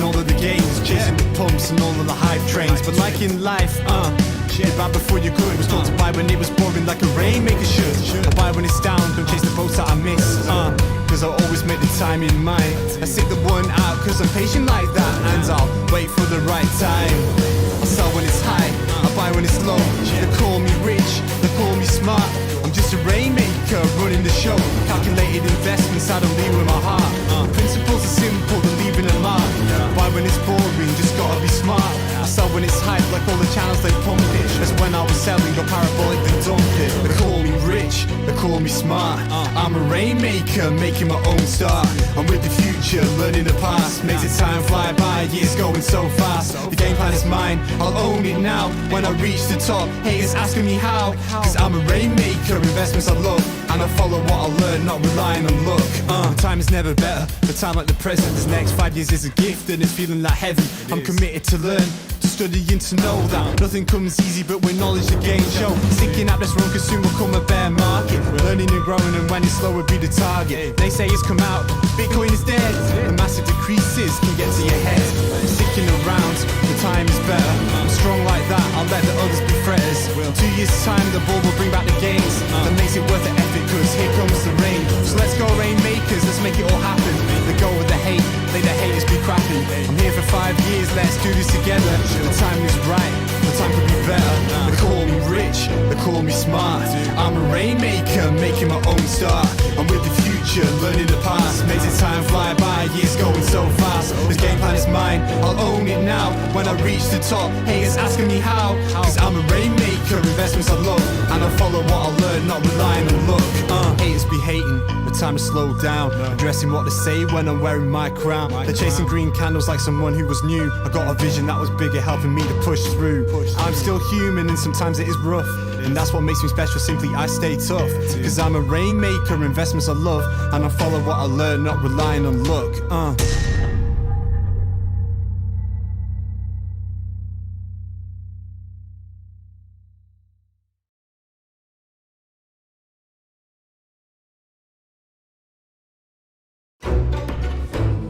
all of the games, chasing the pumps and all of the hype trains. But like in life, buy before you could. Was told to buy when it was pouring like a rainmaker should. Or buy when it's down, don't chase the boats that I miss. Cause I'll always make the time in mind. I stick the one out cause I'm patient like that. And I'll wait for the right time. I sell when it's high, I buy when it's low. They call me rich, they call me smart. I'm just a rainmaker running the show. Calculated investments, I don't lead with my heart. Principles are simple, they're leaving a mark. Buy when it's boring, just gotta be smart. I sell when it's hype, like all the channels they pump it. That's when I was selling, got parabolic then dumped it. They call me rich, they call me smart. I'm a rainmaker, making my own start. I'm with the future, learning the past. Makes it time fly by, years going so fast. The game plan is mine, I'll own it now. When I reach the top, haters asking me how. Cause I'm a rainmaker, investments I love. And I follow what I learn, not relying on luck. The time is never better, the time like the present. This next 5 years is a gift and it's feeling like heaven. I'm committed to learn, to study and to know that nothing comes easy but with knowledge the game show. Sticking out this wrong cause soon will come a bear market. Learning and growing and when it's slow will be the target. They say it's come out, Bitcoin is dead. The massive decreases can get to your head. Sticking around, the time is better. I'm strong like that, I'll let the others be fretters. 2 years time the ball will bring back the gains. That makes it worth the effort cause here comes the rain. So let's go rainmakers, let's make it all happen. Let go of the hate, let the haters be crappy. I'm here for 5 years, let's do this together. The time is right, the time could be better. They call me rich, they call me smart. I'm a rainmaker, making my own start. I'm with the future, learning the past. Makes it time fly by, years going so fast. This game plan is mine, I'll own it now. When I reach the top, haters asking me how. Cause I'm a rainmaker, investments I love. And I follow what I learn, not relying on luck. Haters be hating, but time to slow down. Addressing what they say when I'm wearing my crown. They're chasing green candles like someone who was new. I got a vision that was bigger, helping me to push through. I'm still human and sometimes it is rough. And that's what makes me special, simply I stay tough. Cause I'm a rainmaker, investments I love. And I follow what I learn, not relying on luck.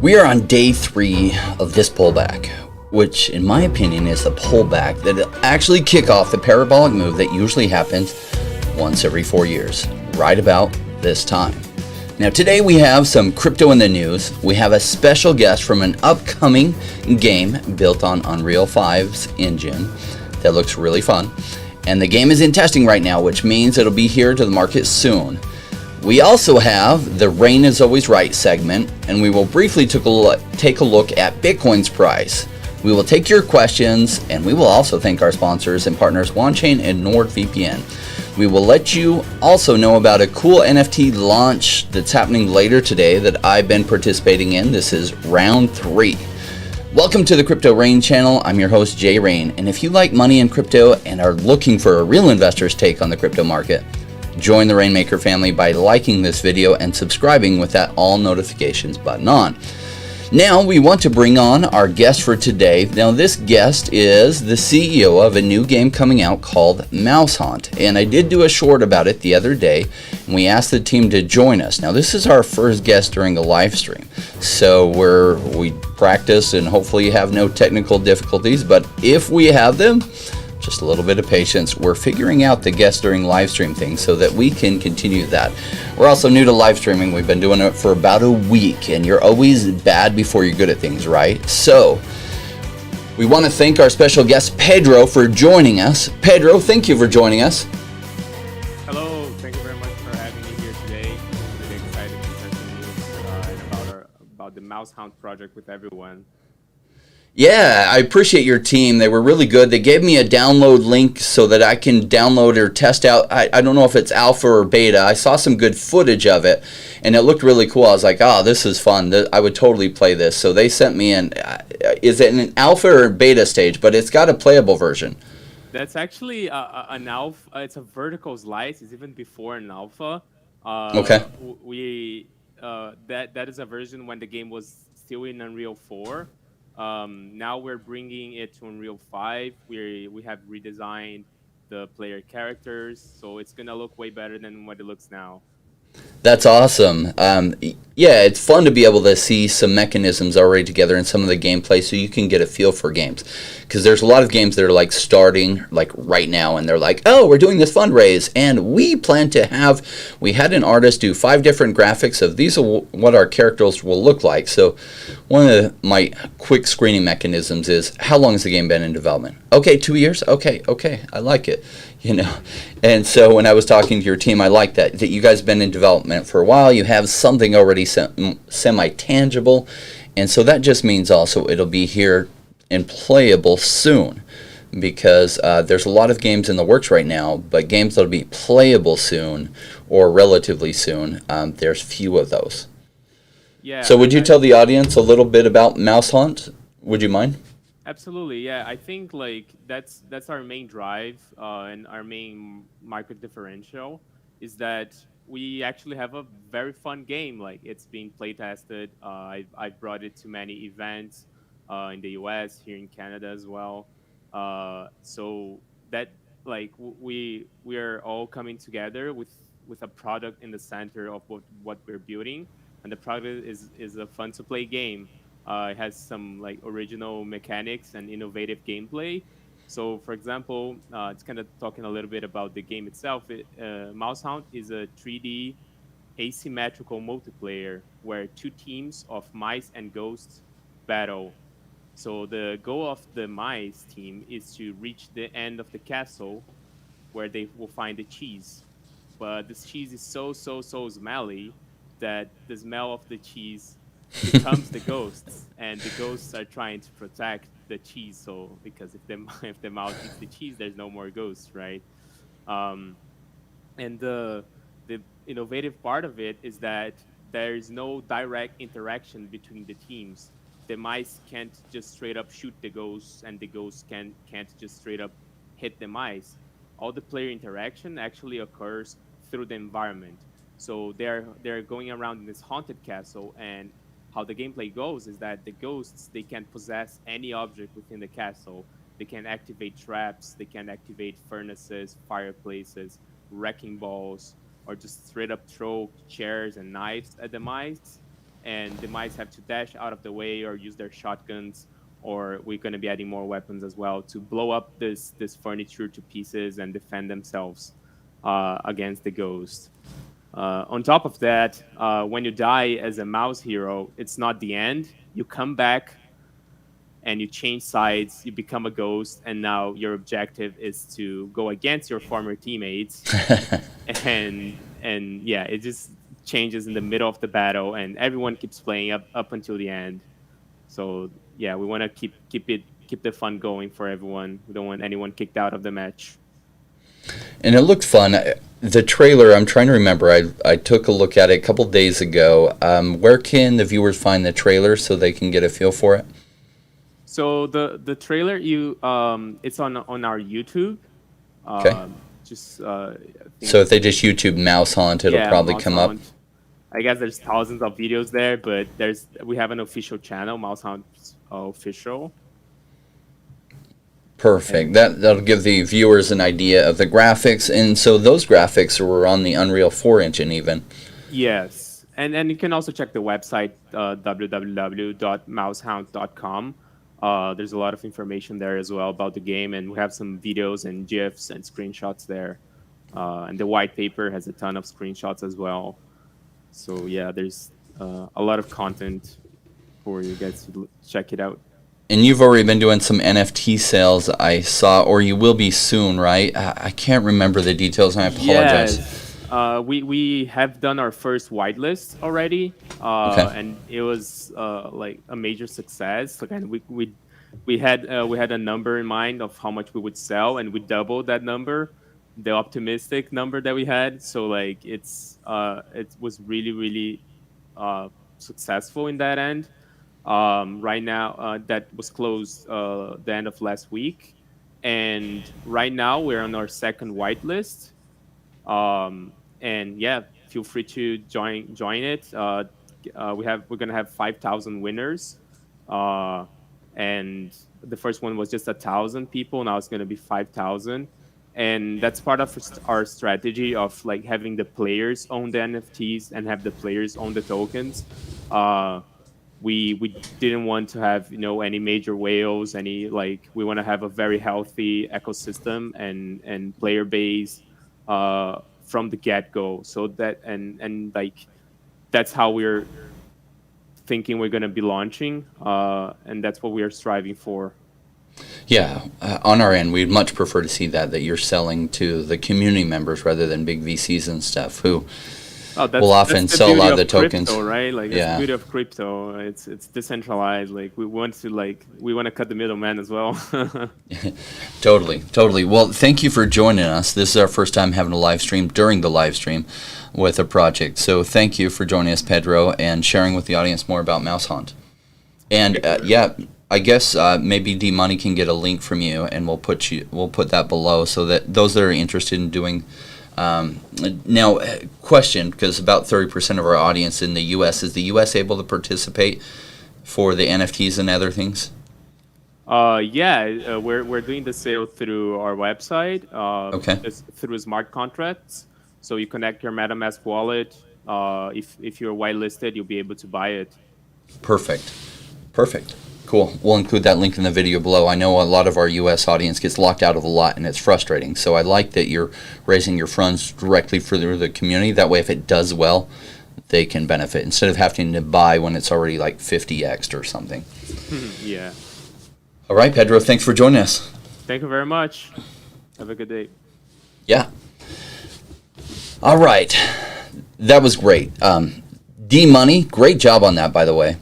We are on day 3 of this pullback, which in my opinion is the pullback that actually kick off the parabolic move that usually happens once every 4 years, right about this time. Now today we have some crypto in the news. We have a special guest from an upcoming game built on Unreal 5's engine that looks really fun. And the game is in testing right now, which means it'll be here to the market soon. We also have the Rain is Always Right segment, and we will briefly take a look at Bitcoin's price. We will take your questions, and we will also thank our sponsors and partners OneChain and NordVPN. We will let you also know about a cool NFT launch that's happening later today that I've been participating in. This is round 3. Welcome to the Crypto Rain channel. I'm your host, Jay Rain, and if you like money in crypto and are looking for a real investor's take on the crypto market, join the Rainmaker family by liking this video and subscribing with that all notifications button on. Now we want to bring on our guest for today. Now this guest is the CEO of a new game coming out called Mouse Hunt, and I did do a short about it the other day, and we asked the team to join us. Now this is our first guest during a live stream, so we practice and hopefully have no technical difficulties, but if we have them, just a little bit of patience. We're figuring out the guest during live stream thing so that we can continue that. We're also new to live streaming. We've been doing it for about a week, and you're always bad before you're good at things, right? So we want to thank our special guest Pedro for joining us. Pedro, thank you for joining us. Hello, thank you very much for having me here today. I'm really excited to share some news about the Mouse Hunt project with everyone. Yeah, I appreciate your team. They were really good. They gave me a download link so that I can download or test out. I don't know if it's alpha or beta. I saw some good footage of it, and it looked really cool. I was like, oh, this is fun. I would totally play this. So they sent me is it an alpha or beta stage? But it's got a playable version. That's actually an alpha. It's a vertical slice. It's even before an alpha. Okay. That is a version when the game was still in Unreal 4. Now we're bringing it to Unreal 5. We have redesigned the player characters, so it's gonna look way better than what it looks now. That's awesome. Yeah, it's fun to be able to see some mechanisms already together in some of the gameplay so you can get a feel for games. Because there's a lot of games that are like starting like right now and they're like, oh, we're doing this fundraise and we had an artist do 5 different graphics of these are what our characters will look like. So one of my quick screening mechanisms is how long has the game been in development? Okay, 2 years? Okay, I like it. And so when I was talking to your team, I like that you guys have been in development for a while. You have something already semi-tangible, and so that just means also it'll be here and playable soon, because there's a lot of games in the works right now, but games that'll be playable soon or relatively soon, there's few of those. Yeah. So would you tell the audience a little bit about Mouse Hunt? Would you mind? Absolutely, yeah. I think like that's our main drive and our main market differential is that we actually have a very fun game. Like it's being play tested. I've brought it to many events in the U.S., here in Canada as well. So that like we are all coming together with a product in the center of what we're building, and the product is a fun to play game. It has some like original mechanics and innovative gameplay. So, for example, it's kind of talking a little bit about the game itself. Mouse Hunt is a 3D asymmetrical multiplayer where 2 teams of mice and ghosts battle. So the goal of the mice team is to reach the end of the castle where they will find the cheese. But this cheese is so smelly that the smell of the cheese becomes the ghosts, and the ghosts are trying to protect the cheese. So because if the if the mouse eats the cheese, there's no more ghosts, right? Um, and the innovative part of it is that there is no direct interaction between the teams. The mice can't just straight up shoot the ghosts, and the ghosts can't just straight up hit the mice. All the player interaction actually occurs through the environment. So they're going around in this haunted castle, and how the gameplay goes is that the ghosts, they can possess any object within the castle. They can activate traps, they can activate furnaces, fireplaces, wrecking balls, or just straight up throw chairs and knives at the mice. And the mice have to dash out of the way or use their shotguns, or we're going to be adding more weapons as well to blow up this furniture to pieces and defend themselves against the ghost. On top of that, when you die as a mouse hero, it's not the end. You come back and you change sides, you become a ghost, and now your objective is to go against your former teammates. And yeah, it just changes in the middle of the battle, and everyone keeps playing up until the end. So yeah, we want to keep the fun going for everyone. We don't want anyone kicked out of the match. And it looked fun. The trailer, I'm trying to remember. I took a look at it a couple days ago. Where can the viewers find the trailer so they can get a feel for it? So the trailer it's on our YouTube. Okay. Just So if they just YouTube Mouse Hunt, it'll probably come up. I guess there's thousands of videos there, but we have an official channel, Mouse Hunt official. Perfect. That'll give the viewers an idea of the graphics, and so those graphics were on the Unreal 4 engine even. Yes, and you can also check the website www.mousehound.com. There's a lot of information there as well about the game, and we have some videos and GIFs and screenshots there. And the white paper has a ton of screenshots as well. So yeah, there's a lot of content for you guys to check it out. And you've already been doing some NFT sales, I saw, or you will be soon, right? I can't remember the details, and I apologize. Yes. We have done our first whitelist already, Okay. and it was like a major success. Like, and we had a number in mind of how much we would sell, and we doubled that number, the optimistic number that we had. So like it was really successful in that end. Right now, that was closed the end of last week, and right now we're on our second whitelist. And yeah, feel free to join it. We're gonna have 5,000 winners, and the first one was just 1,000 people. Now it's gonna be 5,000. and that's part of our strategy of like having the players own the NFTs and have the players own the tokens. We didn't want to have any major whales, any like we want to have a very healthy ecosystem and player base from the get-go, so that and like that's how we're thinking we're going to be launching, and that's what we are striving for. Yeah, on our end, we'd much prefer to see that you're selling to the community members rather than big VCs and stuff who will often sell a lot of the tokens. Crypto, right? Like, yeah. It's the beauty of crypto. It's decentralized. Like we want to cut the middleman as well. Totally. Well, thank you for joining us. This is our first time having a live stream during the live stream with a project. So thank you for joining us, Pedro, and sharing with the audience more about Mouse Hunt. And I guess maybe D Money can get a link from you, and we'll put that below so that those that are interested in doing. Now, question, because about 30% of our audience in the U.S. is the U.S. able to participate for the NFTs and other things? We're doing the sale through our website. Okay. It's through smart contracts. So you connect your MetaMask wallet. If you're whitelisted, you'll be able to buy it. Perfect. Cool. We'll include that link in the video below. I know a lot of our U.S. audience gets locked out of a lot, and it's frustrating. So I like that you're raising your funds directly through the community. That way, if it does well, they can benefit instead of having to buy when it's already like 50x or something. Yeah. All right, Pedro, thanks for joining us. Thank you very much. Have a good day. Yeah. All right. That was great. D Money, great job on that, by the way.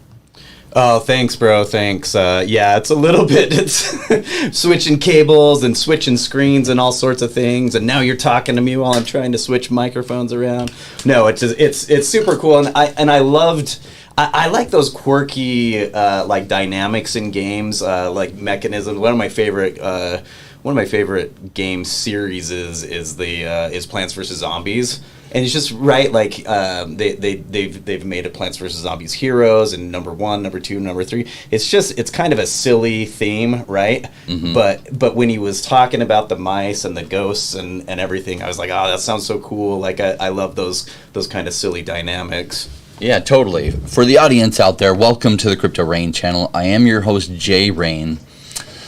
Oh, thanks, bro. Thanks. It's a little bit. It's switching cables and switching screens and all sorts of things. And now you're talking to me while I'm trying to switch microphones around. No, it's super cool. And I like those quirky like dynamics in games, like mechanisms. One of my favorite game series is Plants vs. Zombies. And it's just right, like they've made a Plants vs. Zombies Heroes and number 1, number 2, number 3. It's kind of a silly theme, right? Mm-hmm. But when he was talking about the mice and the ghosts and everything, I was like, oh, that sounds so cool. Like I love those kind of silly dynamics. Yeah, totally. For the audience out there, welcome to the Crypto Rain channel. I am your host, Jay Rain.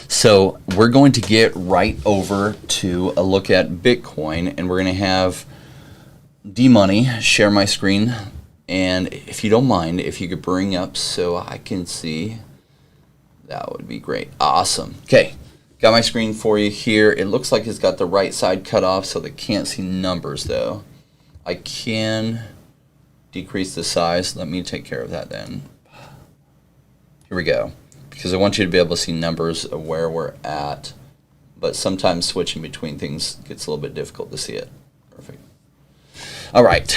So we're going to get right over to a look at Bitcoin, and we're going to have D Money share my screen, and if you don't mind, if you could bring up so I can see, that would be great. Awesome. Okay, got my screen for you here. It looks like it's got the right side cut off, so they can't see numbers though. I can decrease the size. Let me take care of that then. Here we go, because I want you to be able to see numbers of where we're at, but sometimes switching between things gets a little bit difficult to see it. Perfect. All right,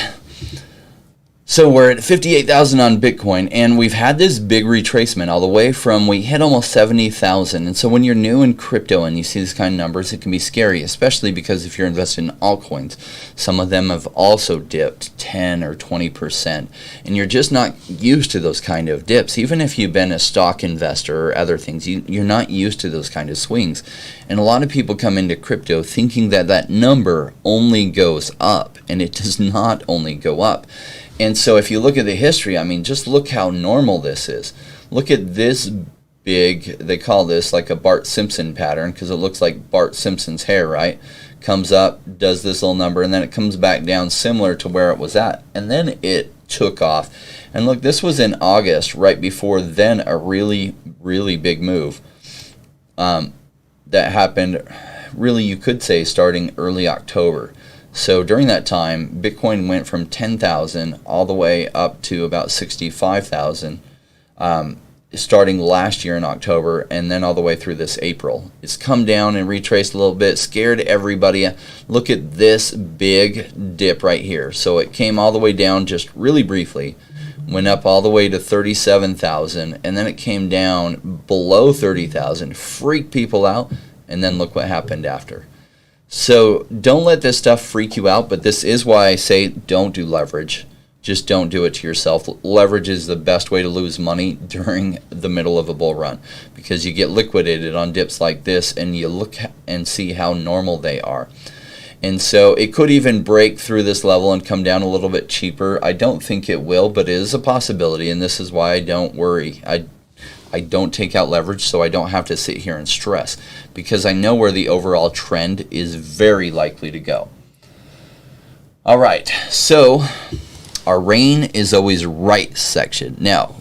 so we're at 58,000 on Bitcoin, and we've had this big retracement all the way from, we hit almost 70,000. And so when you're new in crypto and you see these kind of numbers, it can be scary, especially because if you're invested in altcoins, some of them have also dipped 10 or 20%, and you're just not used to those kind of dips. Even if you've been a stock investor or other things, you're not used to those kind of swings. And a lot of people come into crypto thinking that number only goes up, and it does not only go up. And so if you look at the history, I mean, just look how normal this is. Look at this big, they call this like a Bart Simpson pattern, because it looks like Bart Simpson's hair, right? Comes up, does this little number, and then it comes back down similar to where it was at. And then it took off. And look, this was in August, right before then a really, really big move that happened, really, you could say, starting early October. So during that time, Bitcoin went from 10,000 all the way up to about 65,000, starting last year in October, and then all the way through this April. It's come down and retraced a little bit, scared everybody. Look at this big dip right here. So it came all the way down just really briefly, went up all the way to 37,000, and then it came down below 30,000, freaked people out, and then look what happened after. So don't let this stuff freak you out, but this is why I say don't do leverage. Just don't do it to yourself. Leverage is the best way to lose money during the middle of a bull run, because you get liquidated on dips like this and you look and see how normal they are. And so it could even break through this level and come down a little bit cheaper. I don't think it will, but it is a possibility, and this is why I don't worry. I don't take out leverage, so I don't have to sit here and stress, because I know where the overall trend is very likely to go. All right, so our rain is always right section. Now,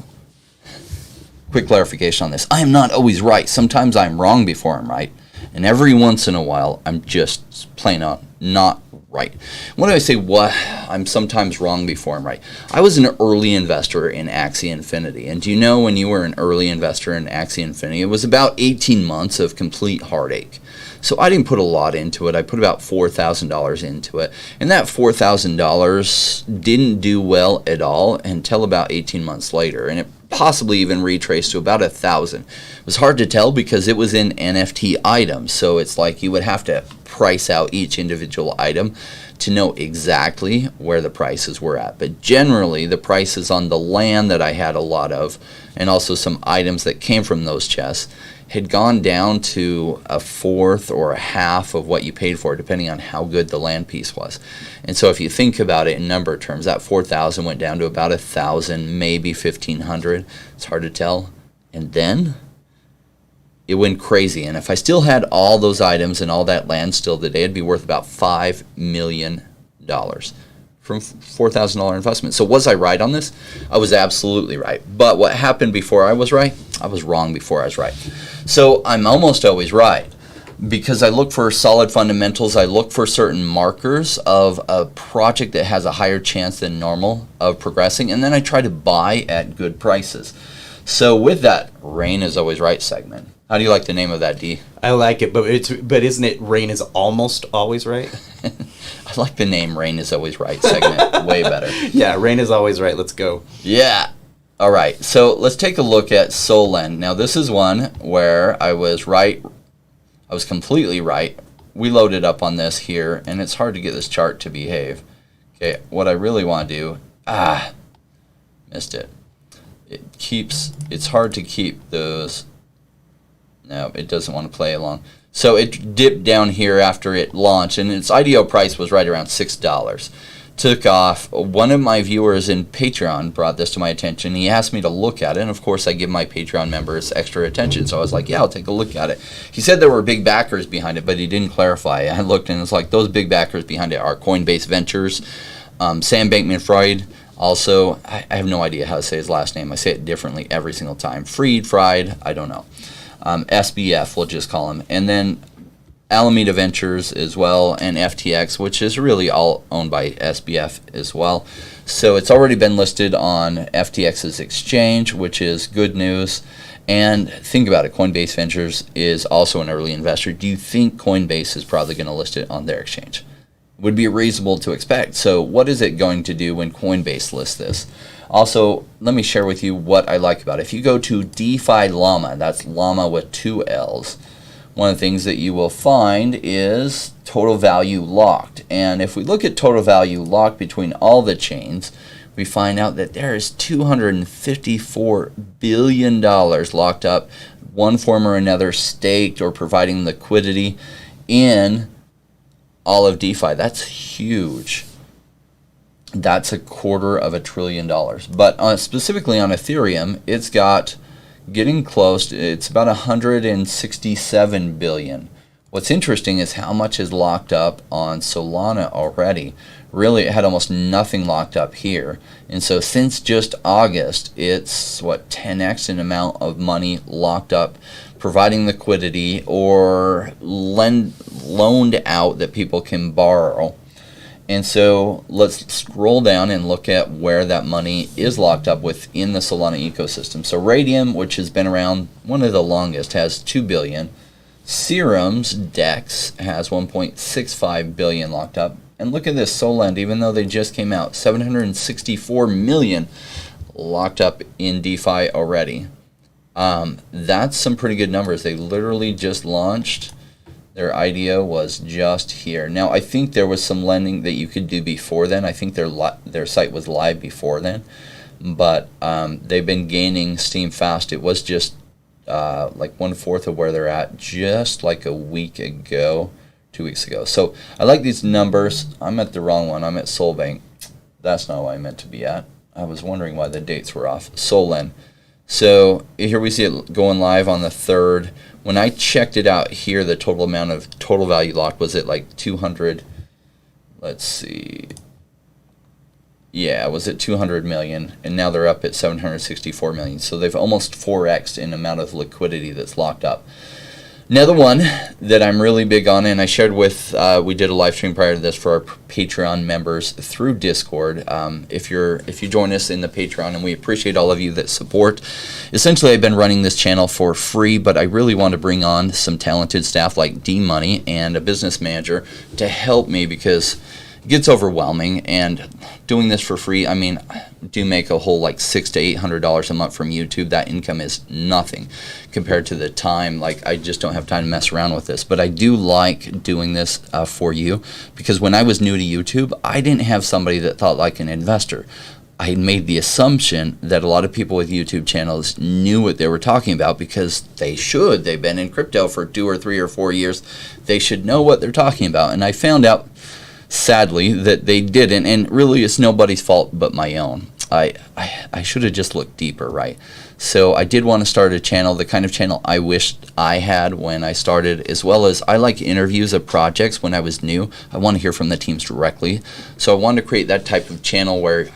quick clarification on this. I am not always right. Sometimes I'm wrong before I'm right. And every once in a while, I'm just plain out not right. When I say what, I'm sometimes wrong before I'm right. I was an early investor in Axie Infinity. And do you know, when you were an early investor in Axie Infinity, it was about 18 months of complete heartache. So I didn't put a lot into it. I put about $4,000 into it. And that $4,000 didn't do well at all until about 18 months later. And it possibly even retraced to about 1,000. It was hard to tell because it was in NFT items. So it's like you would have to price out each individual item to know exactly where the prices were at. But generally, the prices on the land that I had a lot of, and also some items that came from those chests, had gone down to a fourth or a half of what you paid for, depending on how good the land piece was. And so if you think about it in number terms, that 4,000 went down to about 1,000, maybe 1,500. It's hard to tell. And then it went crazy. And if I still had all those items and all that land still today, it'd be worth about $5 million from $4,000 investment. So was I right on this? I was absolutely right. But what happened before I was right? I was wrong before I was right. So I'm almost always right, because I look for solid fundamentals. I look for certain markers of a project that has a higher chance than normal of progressing, and then I try to buy at good prices. So with that rain is always right segment, how do you like the name of that, D? I like it, but isn't it rain is almost always right? I like the name Rain is Always Right segment way better. Yeah, rain is always right. Let's go. Yeah. All right. So let's take a look at Solen. Now this is one where I was right. I was completely right. We loaded up on this here, and it's hard to get this chart to behave. Okay. What I really want to do, missed it. It's hard to keep those. No, it doesn't want to play along. So it dipped down here after it launched, and its IDO price was right around $6. Took off. One of my viewers in Patreon brought this to my attention. He asked me to look at it, and of course I give my Patreon members extra attention. So I was like, yeah, I'll take a look at it. He said there were big backers behind it, but he didn't clarify. I looked, and it's like those big backers behind it are Coinbase Ventures, Sam Bankman-Fried. Also, I have no idea how to say his last name. I say it differently every single time. Fried, I don't know. SBF, we'll just call him. And then Alameda Ventures as well, and FTX, which is really all owned by SBF as well. So it's already been listed on FTX's exchange, which is good news. And think about it, Coinbase Ventures is also an early investor. Do you think Coinbase is probably going to list it on their exchange? Would be reasonable to expect. So what is it going to do when Coinbase lists this? Also, let me share with you what I like about it. If you go to DeFi Llama, that's Llama with 2 L's, one of the things that you will find is total value locked. And if we look at total value locked between all the chains, we find out that there is $254 billion locked up, one form or another, staked or providing liquidity in all of DeFi. That's huge. That's $250 billion. But specifically on Ethereum, it's got getting close. It's about 167 billion. What's interesting is how much is locked up on Solana already. Really, it had almost nothing locked up here. And so since just August, it's 10x an amount of money locked up, providing liquidity or loaned out that people can borrow. And so let's scroll down and look at where that money is locked up within the Solana ecosystem. So Radium, which has been around one of the longest, has 2 billion. Serum's DEX has 1.65 billion locked up. And look at this, Solend, even though they just came out, 764 million locked up in DeFi already. That's some pretty good numbers. They literally just launched Their IDO was just here. Now, I think there was some lending that you could do before then. I think their site was live before then. But they've been gaining steam fast. It was just like 1/4 of where they're at just like a week ago, 2 weeks ago. So I like these numbers. I'm at the wrong one. I'm at Solbank. That's not what I meant to be at. I was wondering why the dates were off. Solen. So here we see it going live on the 3rd. When I checked it out here, the total amount of total value locked was at like 200. Let's see. Yeah, it was at 200 million, and now they're up at 764 million. So they've almost 4x'd in amount of liquidity that's locked up. Another one that I'm really big on, and I shared with, we did a live stream prior to this for our Patreon members through Discord. If you join us in the Patreon, and we appreciate all of you that support. Essentially, I've been running this channel for free, but I really want to bring on some talented staff like D-Money and a business manager to help me, because it gets overwhelming, and doing this for free, I mean, I do make a whole like $600 to $800 a month from YouTube. That income is nothing compared to the time. Like, I just don't have time to mess around with this, but I do like doing this for you, because when I was new to YouTube, I didn't have somebody that thought like an investor. I had made the assumption that a lot of people with YouTube channels knew what they were talking about, because they should. They've been in crypto for 2 or 3 or 4 years. They should know what they're talking about. And I found out, sadly, that they didn't, and really it's nobody's fault but my own. I should have just looked deeper, right? So I did want to start a channel, the kind of channel I wished I had when I started, as well as I like interviews of projects when I was new. I want to hear from the teams directly. So I wanted to create that type of channel where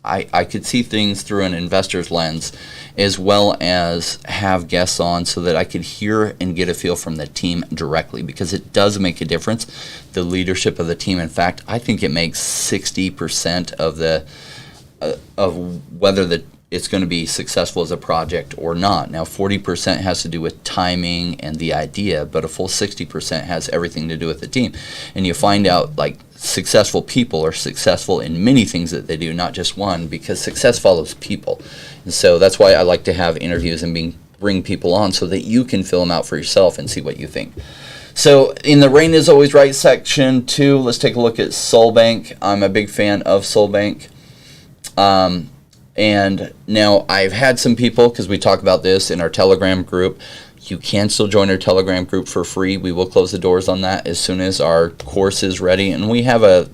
I could see things through an investor's lens, as well as have guests on so that I could hear and get a feel from the team directly, because it does make a difference, the leadership of the team. In fact, I think it makes 60% of the of whether it's going to be successful as a project or not. Now, 40% has to do with timing and the idea, but a full 60% has everything to do with the team. And you find out, like, successful people are successful in many things that they do, not just one, because success follows people. And so that's why I like to have interviews and bring people on so that you can fill them out for yourself and see what you think. So in the Rain is Always Right section 2, let's take a look at Solbank. I'm a big fan of Solbank. And now I've had some people, because we talk about this in our Telegram group. You can still join our Telegram group for free. We will close the doors on that as soon as our course is ready. And we have a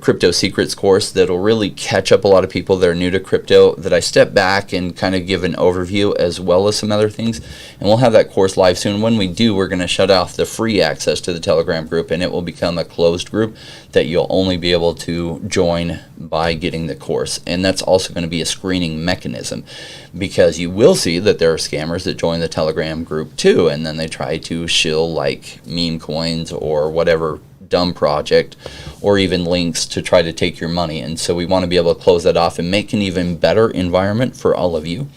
crypto secrets course that'll really catch up a lot of people that are new to crypto, that I step back and kind of give an overview as well as some other things. And we'll have that course live soon. When we do, we're going to shut off the free access to the Telegram group, and it will become a closed group that you'll only be able to join by getting the course. And that's also going to be a screening mechanism, because you will see that there are scammers that join the Telegram group too, and then they try to shill like meme coins or whatever dumb project, or even links to try to take your money. And so we want to be able to close that off and make an even better environment for all of you.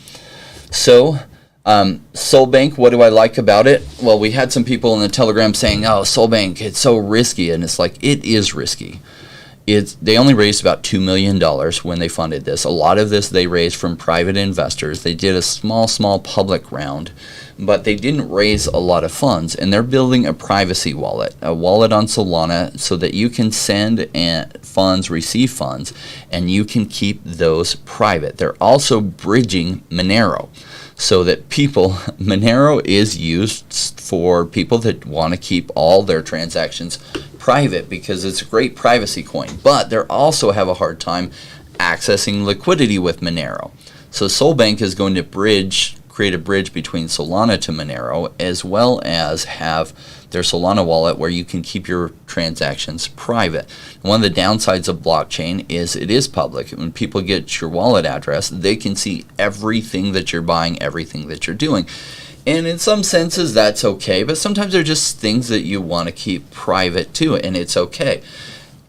So Solbank, what do I like about it? Well, we had some people in the Telegram saying, oh, Solbank, it's so risky. And it's like, it is risky. They only raised about $2 million when they funded this. A lot of this they raised from private investors. They did a small public round, but they didn't raise a lot of funds. And they're building a privacy wallet, a wallet on Solana, so that you can send funds, receive funds, and you can keep those private. They're also bridging Monero, so that Monero is used for people that want to keep all their transactions private, because it's a great privacy coin, but they also have a hard time accessing liquidity with Monero. So Solbank is going to create a bridge between Solana to Monero, as well as have their Solana wallet where you can keep your transactions private. One of the downsides of blockchain is it is public. When people get your wallet address, they can see everything that you're buying, everything that you're doing. And in some senses, that's okay, but sometimes there are just things that you want to keep private too, and it's okay.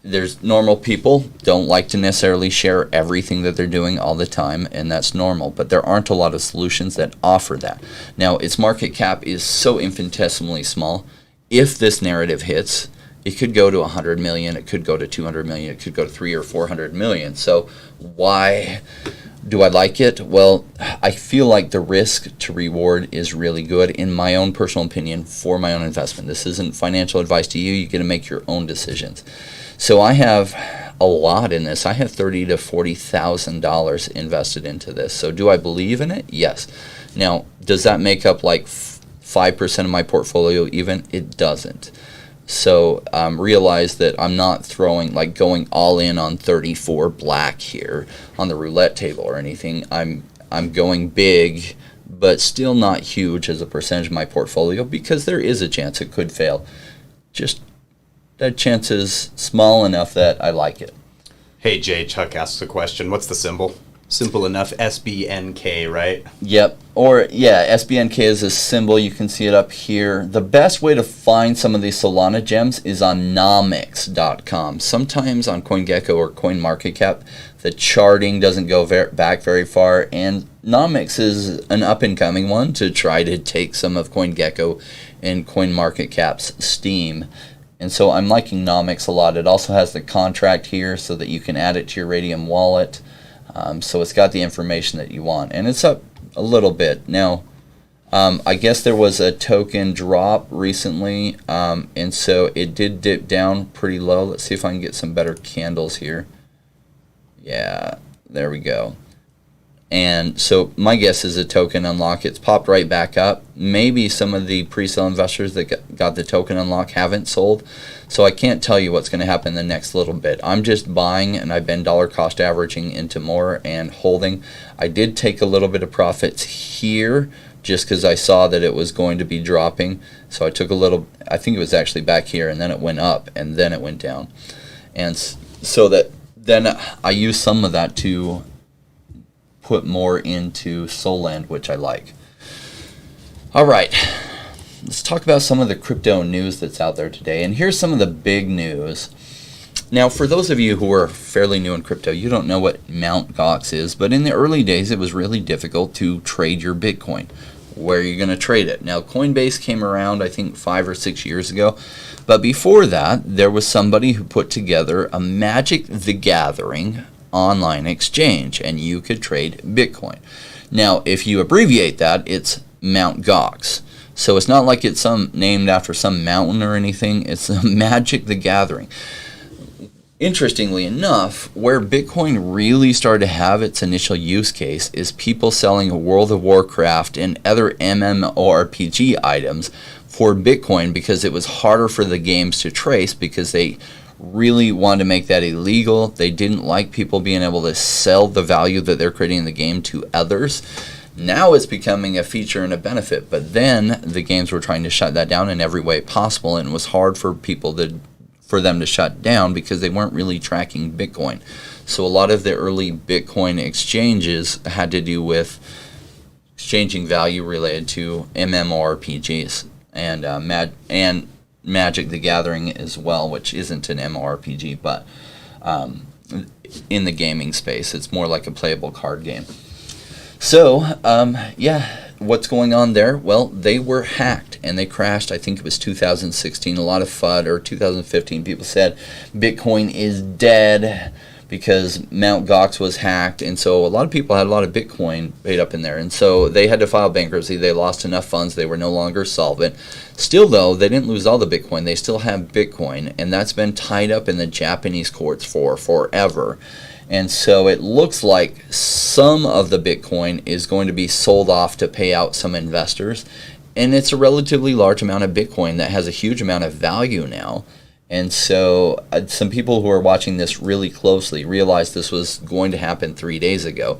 There's normal people don't like to necessarily share everything that they're doing all the time, and that's normal, but there aren't a lot of solutions that offer that. Now, its market cap is so infinitesimally small. If this narrative hits, it could go to 100 million, it could go to 200 million, it could go to 300 or 400 million. So why Do I like it? Well, I feel like the risk to reward is really good in my own personal opinion for my own investment. This isn't financial advice to you. You get to make your own decisions. So I have a lot in this. I have $30,000 to $40,000 invested into this. So do I believe in it? Yes. Now, does that make up like 5% of my portfolio even? It doesn't. So realize that I'm not going all in on 34 black here on the roulette table or anything. I'm going big, but still not huge as a percentage of my portfolio because there is a chance it could fail. Just that chance is small enough that I like it. Hey Jay, Chuck asks a question. What's the symbol? Simple enough, SBNK, right? Yep. Or, yeah, SBNK is a symbol. You can see it up here. The best way to find some of these Solana gems is on nomics.com. Sometimes on CoinGecko or CoinMarketCap, the charting doesn't go back very far, and Nomics is an up-and-coming one to try to take some of CoinGecko and CoinMarketCap's steam. And so I'm liking Nomics a lot. It also has the contract here so that you can add it to your Radium wallet. So it's got the information that you want, and it's up a little bit. Now, I guess there was a token drop recently, and so it did dip down pretty low. Let's see if I can get some better candles here. Yeah, there we go. And so my guess is a token unlock. It's popped right back up. Maybe some of the pre-sale investors that got the token unlock haven't sold. So I can't tell you what's going to happen in the next little bit. I'm just buying, and I've been dollar cost averaging into more and holding. I did take a little bit of profits here just because I saw that it was going to be dropping. So I took a little, I think it was actually back here, and then it went up, and then it went down. And so that then I used some of that to put more into Solend, which I like. All right, let's talk about some of the crypto news that's out there today. And here's some of the big news. Now, for those of you who are fairly new in crypto, you don't know what Mt. Gox is, but in the early days, it was really difficult to trade your Bitcoin. Where are you going to trade it? Now, Coinbase came around, I think, 5 or 6 years ago. But before that, there was somebody who put together a Magic the Gathering online exchange, and you could trade Bitcoin. Now, if you abbreviate that, it's Mt. Gox. So it's not like it's named after some mountain or anything. It's Magic the Gathering. Interestingly enough, where Bitcoin really started to have its initial use case is people selling World of Warcraft and other MMORPG items for Bitcoin because it was harder for the games to trace because they really wanted to make that illegal. They didn't like people being able to sell the value that they're creating in the game to others. Now it's becoming a feature and a benefit, but then the games were trying to shut that down in every way possible, and it was hard for them to shut down because they weren't really tracking Bitcoin. So a lot of the early Bitcoin exchanges had to do with exchanging value related to MMORPGs and Magic the Gathering as well, which isn't an MMORPG, but in the gaming space, it's more like a playable card game. So, what's going on there? Well, they were hacked and they crashed. I think it was 2016. A lot of FUD, or 2015. People said Bitcoin is dead because Mt. Gox was hacked, and so a lot of people had a lot of Bitcoin paid up in there, and so they had to file bankruptcy. They lost enough funds. They were no longer solvent. Still, though, they didn't lose all the Bitcoin. They still have Bitcoin, and that's been tied up in the Japanese courts for forever. And so it looks like some of the Bitcoin is going to be sold off to pay out some investors, and it's a relatively large amount of Bitcoin that has a huge amount of value now. And so some people who are watching this really closely realized this was going to happen 3 days ago,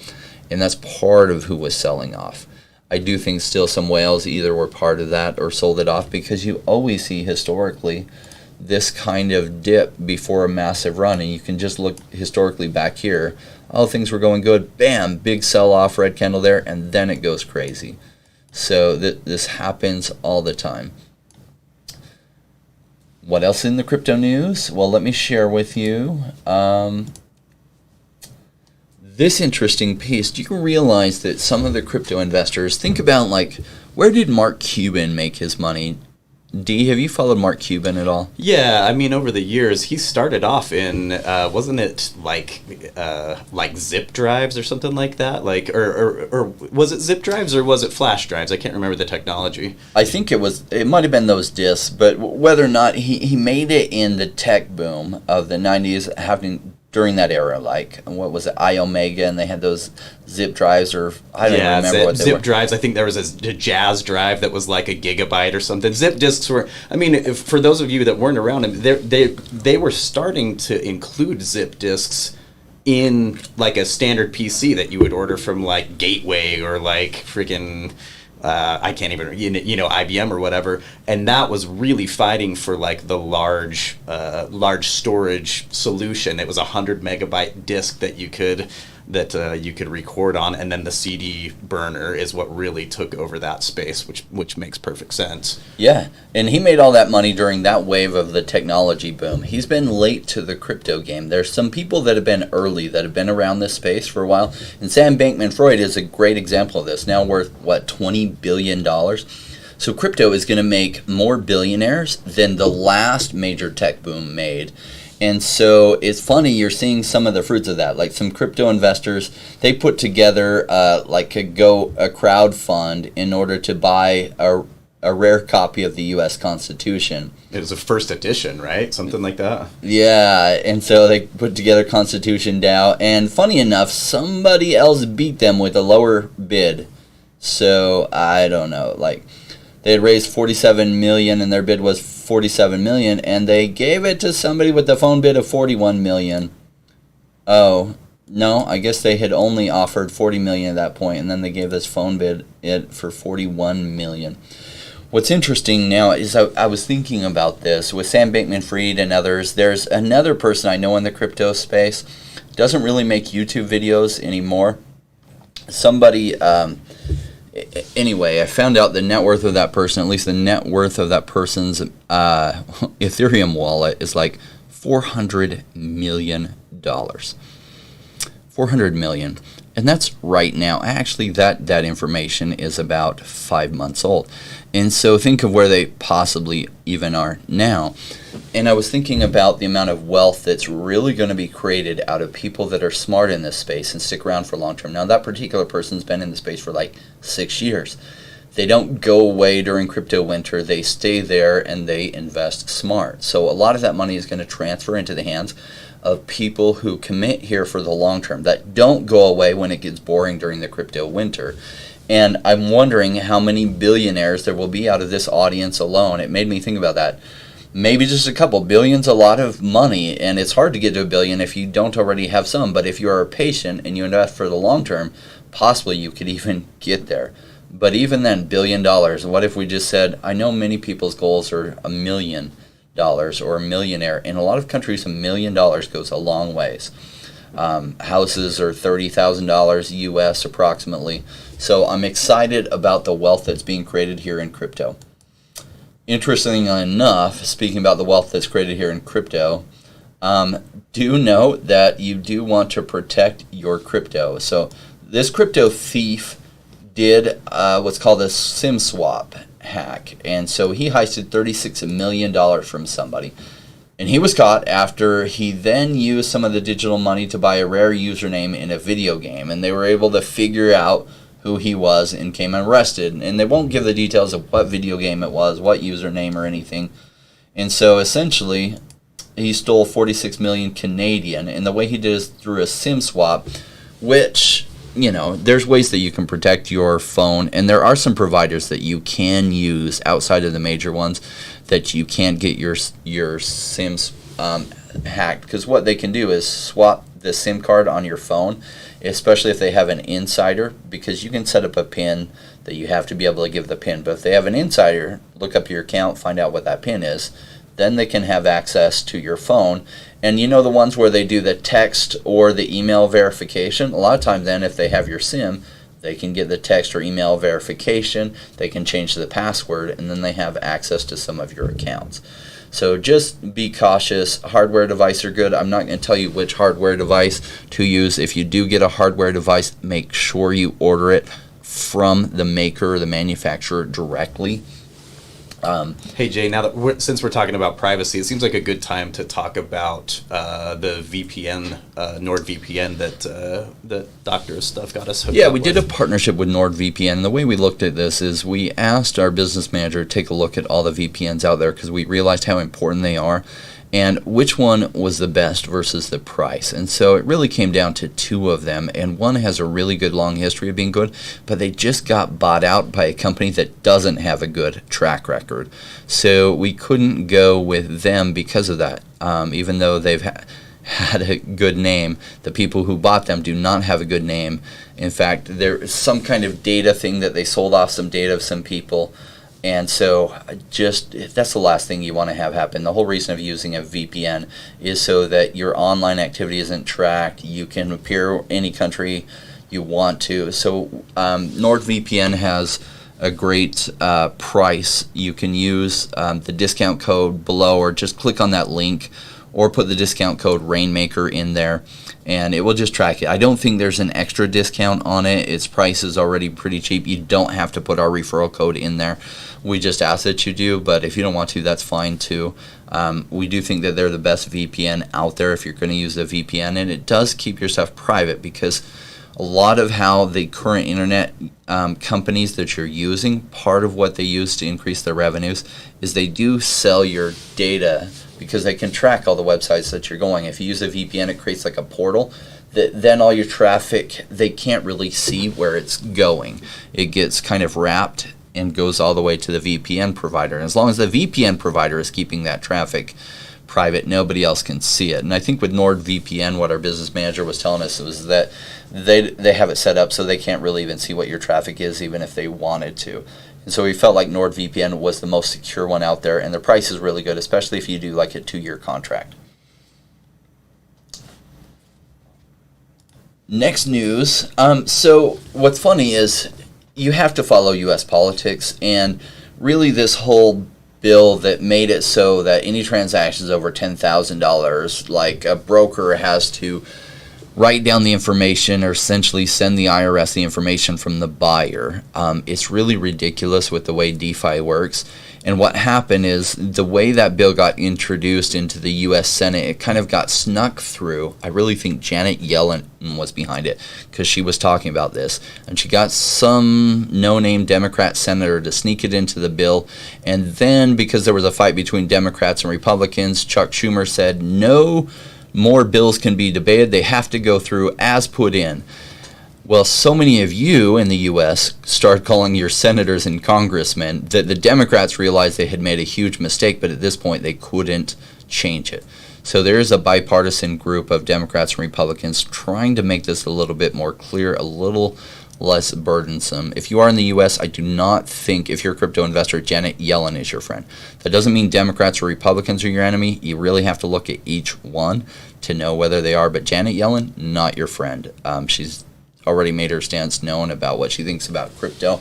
and that's part of who was selling off. I do think still some whales either were part of that or sold it off, because you always see historically this kind of dip before a massive run, and you can just look historically back here. Oh, things were going good, bam, big sell-off, red candle there, and then it goes crazy. So this happens all the time. What else in the crypto news? Well, let me share with you this interesting piece. Do you realize that some of the crypto investors think about, like, where did Mark Cuban make his money D, have you followed Mark Cuban at all? Yeah, I mean, over the years, he started off in, wasn't it like zip drives or something like that? Like, or was it zip drives or was it flash drives? I can't remember the technology. I think it might have been those discs, but whether or not he made it in the tech boom of the 90s happening during that era, like, what was it, iOmega, and they had those zip drives, or I don't even remember what they zip were. drives. I think there was a Jazz drive that was like a gigabyte or something. Zip disks were, I mean, for those of you that weren't around, they were starting to include zip disks in like a standard PC that you would order from like Gateway or like freaking I can't even, IBM or whatever, and that was really fighting for like the large storage solution. It was 100 megabyte disk that you could record on, and then the CD burner is what really took over that space, which makes perfect sense. Yeah, and he made all that money during that wave of the technology boom. He's been late to the crypto game. There's some people that have been early, that have been around this space for a while, and Sam Bankman-Fried is a great example of this, now worth, $20 billion? So crypto is going to make more billionaires than the last major tech boom made. And so it's funny, you're seeing some of the fruits of that. Like some crypto investors, they put together a crowd fund in order to buy a rare copy of the U.S. Constitution. It was a first edition, right? Something like that. Yeah, and so they put together Constitution DAO. And funny enough, somebody else beat them with a lower bid. So I don't know, like, they had raised $47 million, and their bid was $47 million, and they gave it to somebody with the phone bid of $41 million. Oh, no, I guess they had only offered $40 million at that point, and then they gave this phone bid it for $41 million. What's interesting now is I was thinking about this with Sam Bankman-Fried and others. There's another person I know in the crypto space, doesn't really make YouTube videos anymore. Somebody... Anyway, I found out the net worth of that person, at least the net worth of that person's Ethereum wallet is like $400 million. $400 million. And that's right now. Actually, that information is about 5 months old. And so think of where they possibly even are now. And I was thinking about the amount of wealth that's really going to be created out of people that are smart in this space and stick around for long term. Now, that particular person's been in the space for like 6 years. They don't go away during crypto winter. They stay there and they invest smart. So a lot of that money is going to transfer into the hands of people who commit here for the long term, that don't go away when it gets boring during the crypto winter. And I'm wondering how many billionaires there will be out of this audience alone. It made me think about that. Maybe just a couple. Billion's a lot of money, and it's hard to get to $1 billion if you don't already have some. But if you are patient and you invest for the long term, possibly you could even get there. But even then, $1 billion, what if we just said, I know many people's goals are $1 million or a millionaire. In a lot of countries, $1 million goes a long ways. Houses are $30,000 US approximately. So I'm excited about the wealth that's being created here in crypto. Interestingly enough, speaking about the wealth that's created here in crypto, do note that you do want to protect your crypto. So this crypto thief did what's called a SIM swap hack. And so he heisted $36 million from somebody. And he was caught after he then used some of the digital money to buy a rare username in a video game. And they were able to figure out who he was and came arrested. And they won't give the details of what video game it was, what username or anything. And so essentially, he stole 46 million Canadian. And the way he did is through a SIM swap, which, you know, there's ways that you can protect your phone. And there are some providers that you can use outside of the major ones that you can't get your SIMs hacked. Because what they can do is swap the SIM card on your phone, especially if they have an insider, because you can set up a PIN that you have to be able to give the PIN. But if they have an insider, look up your account, find out what that PIN is, then they can have access to your phone. And you know the ones where they do the text or the email verification? A lot of times then if they have your SIM, they can get the text or email verification, they can change the password, and then they have access to some of your accounts. So just be cautious. Hardware devices are good. I'm not going to tell you which hardware device to use. If you do get a hardware device, make sure you order it from the maker or the manufacturer directly. Hey Jay, now that since we're talking about privacy, it seems like a good time to talk about the VPN, NordVPN that Doctor Stuff got us hooked Yeah, up we with. did a partnership with NordVPN. And the way we looked at this is we asked our business manager to take a look at all the VPNs out there because we realized how important they are and which one was the best versus the price. And so it really came down to two of them, and one has a really good long history of being good, but they just got bought out by a company that doesn't have a good track record. So we couldn't go with them because of that, even though they've had a good name. The people who bought them do not have a good name. In fact, there's some kind of data thing that they sold off some data of some people. And so that's the last thing you want to have happen. The whole reason of using a VPN is so that your online activity isn't tracked. You can appear any country you want to. So NordVPN has a great price. You can use the discount code below, or just click on that link, or put the discount code Rainmaker in there, and it will just track it. I don't think there's an extra discount on it. Its price is already pretty cheap. You don't have to put our referral code in there. We just ask that you do, but if you don't want to, that's fine too. We do think that they're the best VPN out there if you're going to use a VPN, and it does keep your stuff private, because a lot of how the current internet companies that you're using, part of what they use to increase their revenues is they do sell your data, because they can track all the websites that you're going. If you use a VPN, it creates like a portal that then all your traffic, they can't really see where it's going. It gets kind of wrapped and goes all the way to the VPN provider. And as long as the VPN provider is keeping that traffic private, nobody else can see it. And I think with NordVPN, what our business manager was telling us was that they have it set up so they can't really even see what your traffic is, even if they wanted to. And so we felt like NordVPN was the most secure one out there, and the price is really good, especially if you do like a 2-year contract. Next news. So what's funny is you have to follow U.S. politics, and really this whole bill that made it so that any transactions over $10,000, like a broker has to write down the information or essentially send the IRS the information from the buyer. It's really ridiculous with the way DeFi works. And what happened is the way that bill got introduced into the U.S. Senate, it kind of got snuck through. I really think Janet Yellen was behind it, because she was talking about this. And she got some no-name Democrat senator to sneak it into the bill. And then, because there was a fight between Democrats and Republicans, Chuck Schumer said, no more bills can be debated. They have to go through as put in. Well, so many of you in the U.S. started calling your senators and congressmen that the Democrats realized they had made a huge mistake, but at this point they couldn't change it. So there is a bipartisan group of Democrats and Republicans trying to make this a little bit more clear, a little less burdensome. If you are in the U.S., I do not think, if you're a crypto investor, Janet Yellen is your friend. That doesn't mean Democrats or Republicans are your enemy. You really have to look at each one to know whether they are. But Janet Yellen, not your friend. She's already made her stance known about what she thinks about crypto.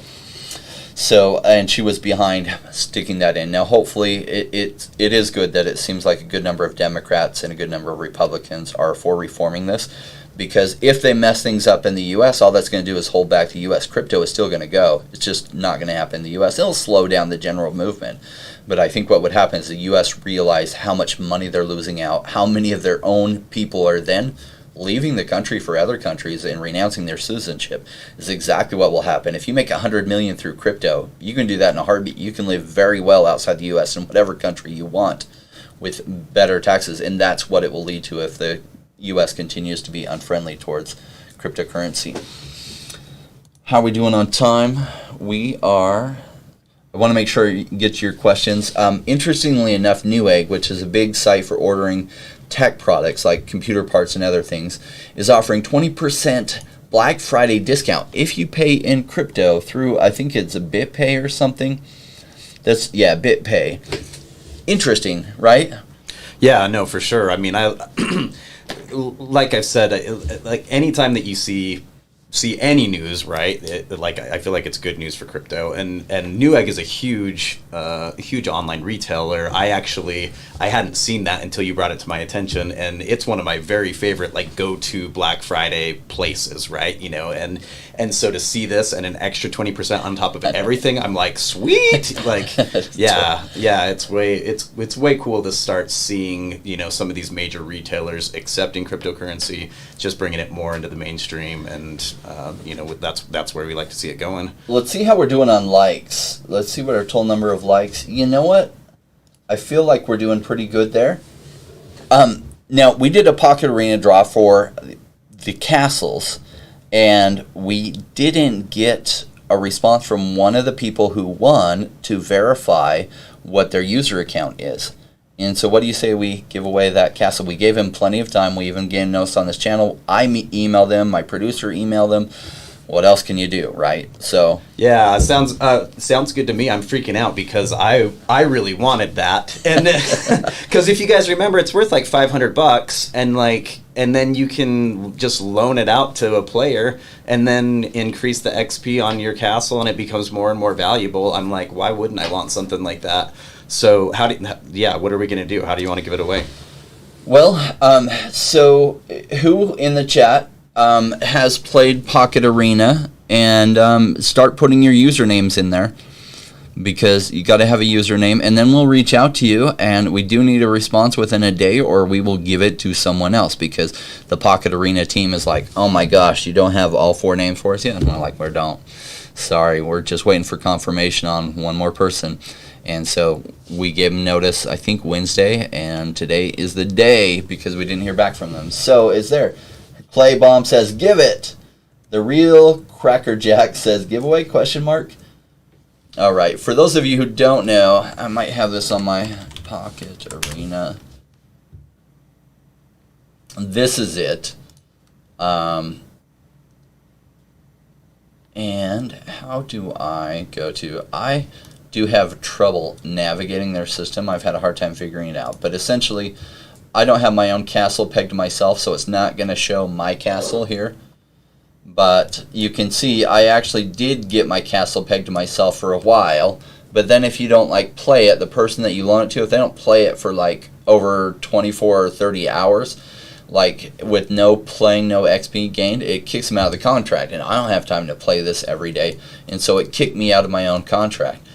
So, and she was behind sticking that in. Now, hopefully, it is good that it seems like a good number of Democrats and a good number of Republicans are for reforming this. Because if they mess things up in the U.S., all that's going to do is hold back the U.S. Crypto is still going to go. It's just not going to happen in the U.S. It'll slow down the general movement. But I think what would happen is the U.S. realize how much money they're losing out, how many of their own people are then leaving the country for other countries and renouncing their citizenship is exactly what will happen. If you make $100 million through crypto, you can do that in a heartbeat. You can live very well outside the U.S. in whatever country you want with better taxes, and that's what it will lead to if the U.S. continues to be unfriendly towards cryptocurrency. How are we doing on time? We are. I want to make sure you get to your questions. Interestingly enough, Newegg, which is a big site for ordering tech products like computer parts and other things, is offering 20% Black Friday discount if you pay in crypto through, I think it's a BitPay or something. BitPay. Interesting, right? Yeah, no, for sure. I mean, like I've said, like anytime that you see see any news, right? Like I feel like it's good news for crypto, and Newegg is a huge online retailer. I hadn't seen that until you brought it to my attention, and it's one of my very favorite like go-to Black Friday places, right? You know, and so to see this and an extra 20% on top of everything, I'm like, sweet, like yeah, it's way cool to start seeing, you know, some of these major retailers accepting cryptocurrency, just bringing it more into the mainstream, and you know, that's where we like to see it going. Let's see how we're doing on likes. Let's see what our total number of likes. You know what? I feel like we're doing pretty good there. Now, we did a Pocket Arena draw for the castles, and we didn't get a response from one of the people who won to verify what their user account is. And so what do you say we give away that castle? We gave him plenty of time. We even gave notes on this channel. I emailed them. My producer emailed them. What else can you do, right? So yeah, sounds good to me. I'm freaking out because I really wanted that, and because if you guys remember, it's worth like $500, and then you can just loan it out to a player, and then increase the XP on your castle, and it becomes more and more valuable. I'm like, why wouldn't I want something like that? So what are we gonna do? How do you want to give it away? Well, so who in the chat has played Pocket Arena, and start putting your usernames in there, because you got to have a username, and then we'll reach out to you, and we do need a response within a day, or we will give it to someone else, because the Pocket Arena team is like, oh my gosh, you don't have all 4 names for us yet? And we're like, we don't. Sorry, we're just waiting for confirmation on one more person. And so we gave them notice, I think Wednesday, and today is the day, because we didn't hear back from them. So is there... Play Bomb says, give it. The Real Crackerjack says, giveaway, question mark. All right, for those of you who don't know, I might have this on my Pocket Arena. This is it. And how do I go to... I do have trouble navigating their system. I've had a hard time figuring it out. But essentially... I don't have my own castle pegged to myself, so it's not going to show my castle here. But you can see I actually did get my castle pegged to myself for a while. But then if you don't play it, the person that you loan it to, if they don't play it for over 24 or 30 hours, with no XP gained, it kicks them out of the contract. And I don't have time to play this every day. And so it kicked me out of my own contract.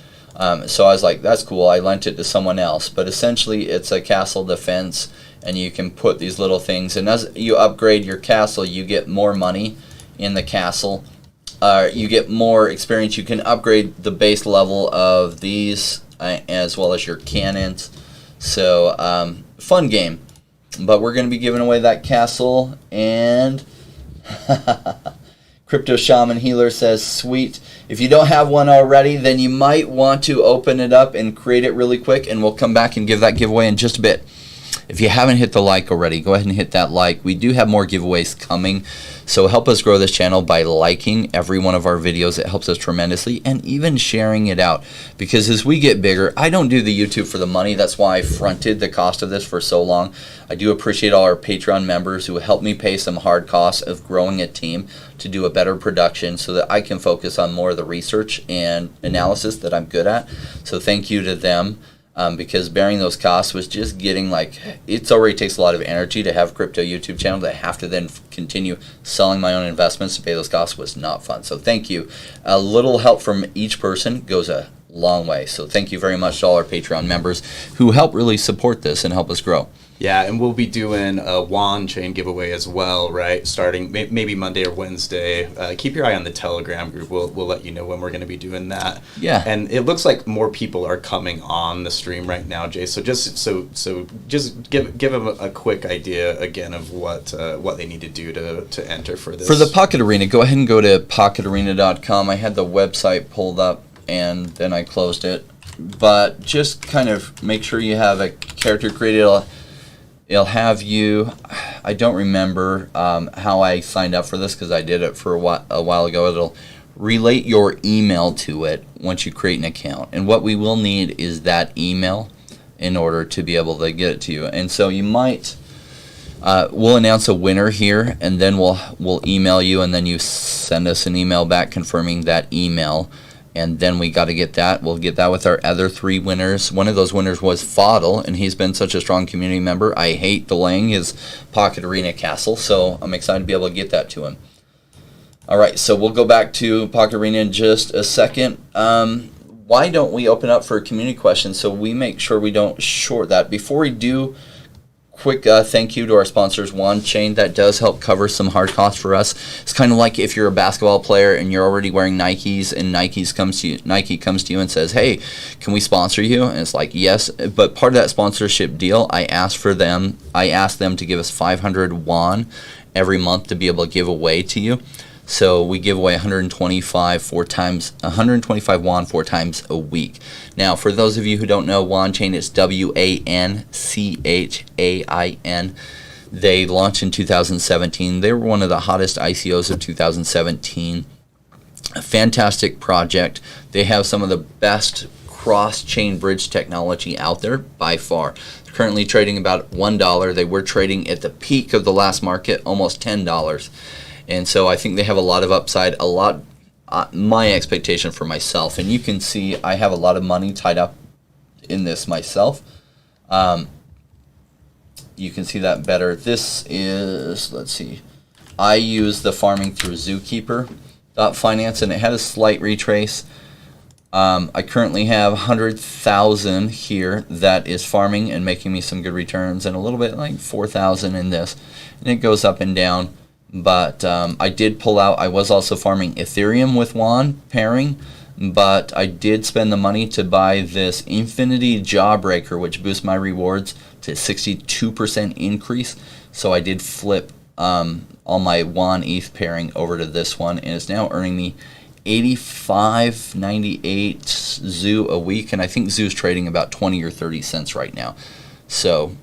So I was like, that's cool. I lent it to someone else. But essentially, it's a castle defense, and you can put these little things. And as you upgrade your castle, you get more money in the castle. You get more experience. You can upgrade the base level of these as well as your cannons. So, fun game. But we're going to be giving away that castle. And Crypto Shaman Healer says, sweet. If you don't have one already, then you might want to open it up and create it really quick, and we'll come back and give that giveaway in just a bit. If you haven't hit the like already, go ahead and hit that like. We do have more giveaways coming, so help us grow this channel by liking every one of our videos. It helps us tremendously, and even sharing it out, because as we get bigger, I don't do the YouTube for the money. That's why I fronted the cost of this for so long. I do appreciate all our Patreon members who help me pay some hard costs of growing a team to do a better production so that I can focus on more of the research and analysis that I'm good at. So thank you to them. Because bearing those costs was just getting it already takes a lot of energy to have a crypto YouTube channel to have to then continue selling my own investments to pay those costs was not fun. So thank you. A little help from each person goes a long way. So thank you very much to all our Patreon members who help really support this and help us grow. Yeah, and we'll be doing a wand chain giveaway as well, right? Starting maybe Monday or Wednesday. Keep your eye on the Telegram group. We'll let you know when we're going to be doing that. Yeah. And it looks like more people are coming on the stream right now, Jay. So just give them a quick idea again of what they need to do to enter for this. For the Pocket Arena, go ahead and go to pocketarena.com. I had the website pulled up and then I closed it. But just kind of make sure you have a character created. It'll have you, I don't remember how I signed up for this because I did it for a while ago. It'll relate your email to it once you create an account. And what we will need is that email in order to be able to get it to you. And so you might, We'll announce a winner here, and then we'll email you, and then you send us an email back confirming that email, and then we got to get that. We'll get that with our other 3 winners. One of those winners was Fadl, and he's been such a strong community member. I hate delaying his Pocket Arena Castle, so I'm excited to be able to get that to him. All right, so we'll go back to Pocket Arena in just a second. Why don't we open up for community questions so we make sure we don't short that? Before we do, quick thank you to our sponsors, OneChain. That does help cover some hard costs for us. It's kind of like if you're a basketball player and you're already wearing Nikes, and Nike comes to you and says, hey, can we sponsor you? And it's like, yes, but part of that sponsorship deal, I asked them to give us 500 won every month to be able to give away to you. So we give away 125 won 4 times a week. Now, for those of you who don't know, OneChain is WANCHAIN. They launched in 2017. They were one of the hottest ICOs of 2017. A fantastic project. They have some of the best cross-chain bridge technology out there by far. They're currently trading about $1. They were trading at the peak of the last market almost $10. And so I think they have a lot of upside, my expectation for myself. And you can see I have a lot of money tied up in this myself. You can see that better. This is, let's see, I use the farming through Zookeeper.finance, and it had a slight retrace. I currently have 100,000 here that is farming and making me some good returns, and a little bit like 4,000 in this. And it goes up and down. But I did pull out. I was also farming Ethereum with WAN pairing, but I did spend the money to buy this Infinity Jawbreaker, which boosts my rewards to 62% increase. So I did flip all my WAN ETH pairing over to this one, and it's now earning me 85.98 Zoo a week, and I think Zoo's trading about 20 or 30 cents right now. So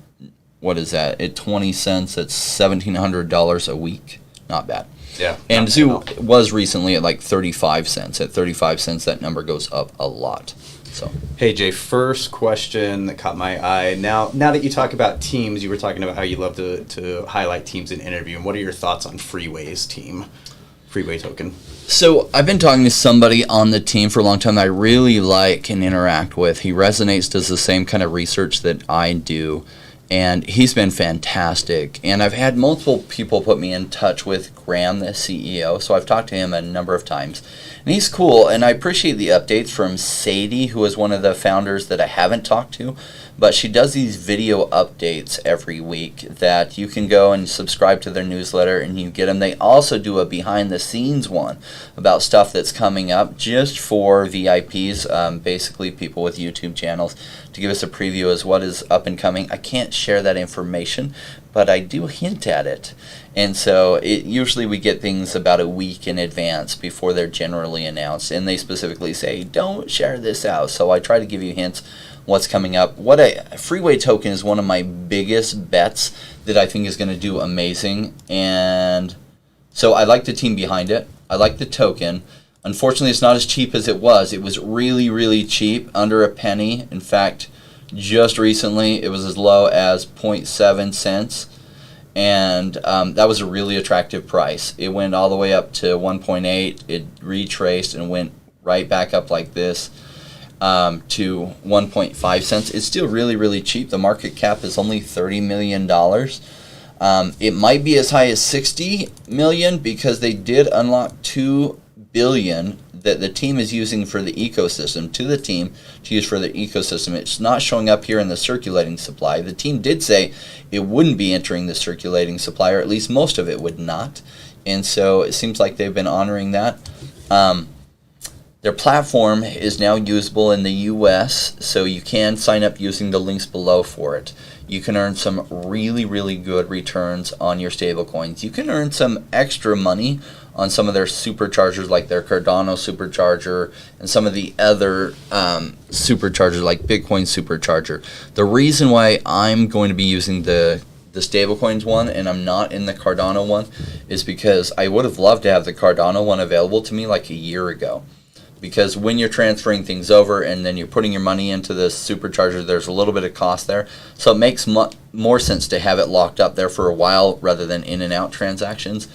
what is that? At 20 cents, that's $1,700 a week. Not bad. Yeah. And Zoo was recently at like 35 cents. At 35 cents, that number goes up a lot. So. Hey, Jay, first question that caught my eye. Now that you talk about teams, you were talking about how you love to highlight teams in interview. And what are your thoughts on Freeway's team, Freeway token? So I've been talking to somebody on the team for a long time that I really like and interact with. He resonates, does the same kind of research that I do. And he's been fantastic. And I've had multiple people put me in touch with Graham, the CEO. So I've talked to him a number of times. And he's cool. And I appreciate the updates from Sadie, who is one of the founders that I haven't talked to. But she does these video updates every week that you can go and subscribe to their newsletter and you get them. They also do a behind the scenes one about stuff that's coming up just for VIPs, basically people with YouTube channels, to give us a preview as what is up and coming. I can't share that information, but I do hint at it. And so usually we get things about a week in advance before they're generally announced, and they specifically say, don't share this out. So I try to give you hints what's coming up. Freeway token is one of my biggest bets that I think is going to do amazing. And so I like the team behind it. I like the token. Unfortunately, it's not as cheap as it was. It was really, really cheap, under a penny. In fact, just recently, it was as low as 0.7 cents. And that was a really attractive price. It went all the way up to 1.8. It retraced and went right back up like this to 1.5 cents. It's still really, really cheap. The market cap is only $30 million. It might be as high as 60 million because they did unlock 2 billion that the team is using for the ecosystem, to the team to use for the ecosystem. It's not showing up here in the circulating supply. The team did say it wouldn't be entering the circulating supply, or at least most of it would not. And so it seems like they've been honoring that. Their platform is now usable in the US, so you can sign up using the links below for it. You can earn some really, really good returns on your stablecoins. You can earn some extra money on some of their superchargers, like their Cardano supercharger and some of the other superchargers like Bitcoin supercharger. The reason why I'm going to be using the stablecoins one and I'm not in the Cardano one is because I would have loved to have the Cardano one available to me like a year ago. because when you're transferring things over and then you're putting your money into the supercharger, there's a little bit of cost there. So it makes more sense to have it locked up there for a while rather than in and out transactions.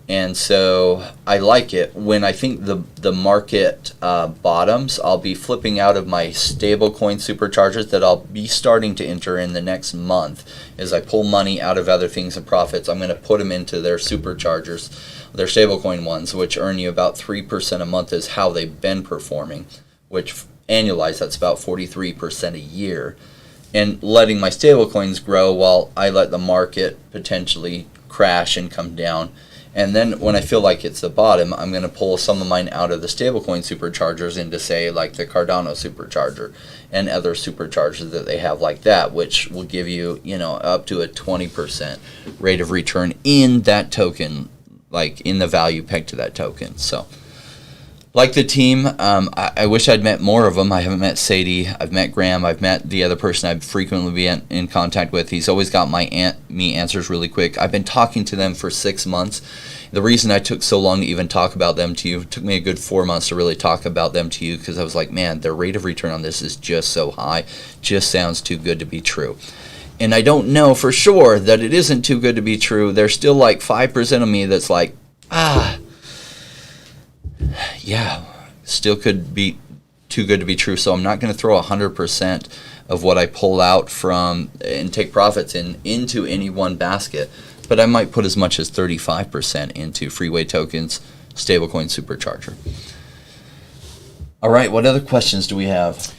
And so I like it. When I think the market bottoms, I'll be flipping out of my stablecoin superchargers that I'll be starting to enter in the next month. As I pull money out of other things and profits, I'm going to put them into their superchargers, their stablecoin ones, which earn you about 3% a month is how they've been performing, which annualized, that's about 43% a year. And letting my stablecoins grow while I let the market potentially crash and come down. And then when I feel like it's the bottom, I'm going to pull some of mine out of the stablecoin superchargers into, say, like the Cardano supercharger and other superchargers that they have like that, which will give you, up to a 20% rate of return in that token, like in the value pegged to that token. So, like the team, I wish I'd met more of them. I haven't met Sadie. I've met Graham. I've met the other person I'd frequently be in contact with. He's always got me answers really quick. I've been talking to them for 6 months. The reason I took so long to even talk about them to you, it took me a good 4 months to really talk about them to you, because I was like, man, their rate of return on this is just so high. Just sounds too good to be true. And I don't know for sure that it isn't too good to be true. There's still like 5% of me that's like, yeah, still could be too good to be true. So I'm not going to throw 100% of what I pull out from and take profits into any one basket, but I might put as much as 35% into Freeway tokens, stablecoin supercharger. All right, what other questions do we have?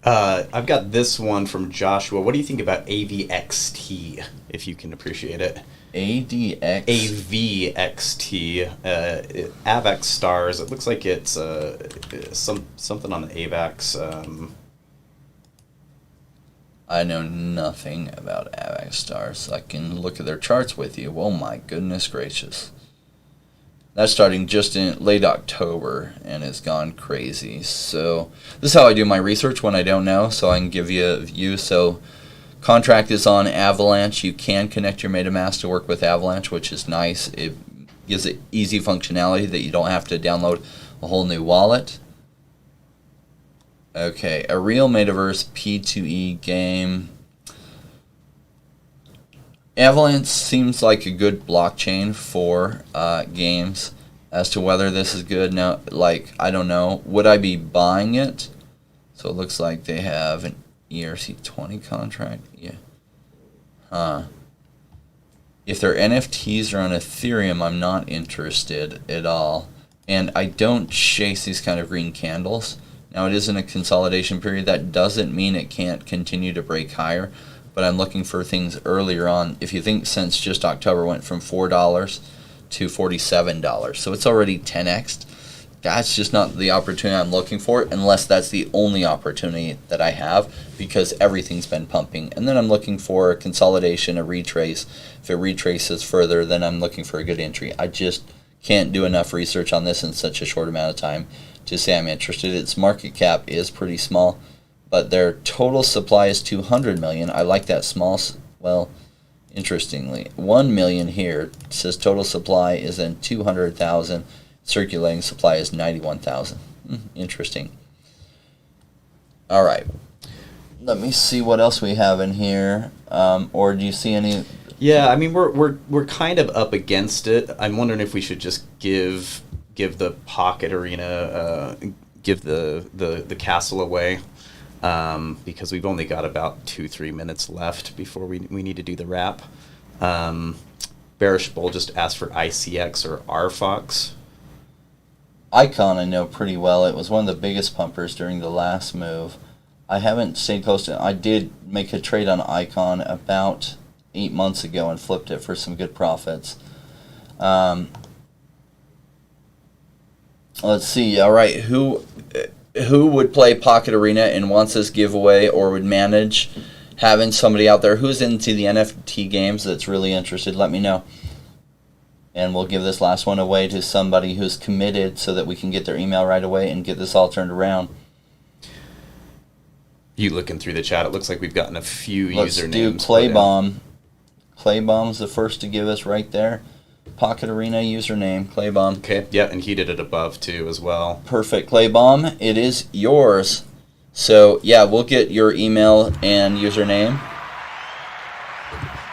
I've got this one from Joshua. What do you think about AVXT, if you can appreciate it? ADX? AVXT. AVAX stars. It looks like it's something on the AVAX. I know nothing about AVAX stars. I can look at their charts with you. Oh my goodness gracious. That's starting just in late October and it's gone crazy. So this is how I do my research when I don't know, so I can give you a view. So contract is on Avalanche. You can connect your MetaMask to work with Avalanche, which is nice. It gives it easy functionality that you don't have to download a whole new wallet. Okay, a real metaverse P2E game. Avalanche seems like a good blockchain for games. As to whether this is good, no, I don't know. Would I be buying it? So it looks like they have an ERC20 contract. Yeah. If their NFTs are on Ethereum, I'm not interested at all. And I don't chase these kind of green candles. Now, it is in a consolidation period. That doesn't mean it can't continue to break higher. But I'm looking for things earlier on. If you think since just October went from $4 to $47, so it's already 10x'd. That's just not the opportunity I'm looking for, unless that's the only opportunity that I have, because everything's been pumping. And then I'm looking for a consolidation, a retrace. If it retraces further, then I'm looking for a good entry. I just can't do enough research on this in such a short amount of time to say I'm interested. Its market cap is pretty small, but their total supply is 200 million. I like that small. Well, interestingly, 1 million here. It says total supply is in 200,000. Circulating supply is 91,000. Interesting. All right. Let me see what else we have in here. Or do you see any? Yeah, I mean we're kind of up against it. I'm wondering if we should just give the Pocket Arena, give the castle away. Because we've only got about 2-3 minutes left before we need to do the wrap. Bearish Bull just asked for ICX or RFox. Icon I know pretty well. It was one of the biggest pumpers during the last move. I haven't stayed close to it. I did make a trade on Icon about 8 months ago and flipped it for some good profits. Let's see. All right, who would play Pocket Arena and wants this giveaway, or would manage having somebody out there who's into the NFT games that's really interested? Let me know. And we'll give this last one away to somebody who's committed so that we can get their email right away and get this all turned around. You looking through the chat, it looks like we've gotten a few Let's usernames. do Claybomb. Claybomb's the first to give us right there. Pocket Arena username, Clay Bomb. Okay, yeah, and he did it above too as well. Perfect, Clay Bomb. It is yours. So yeah, we'll get your email and username.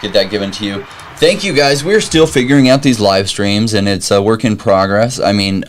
Get that given to you. Thank you guys. We're still figuring out these live streams, and it's a work in progress. I mean,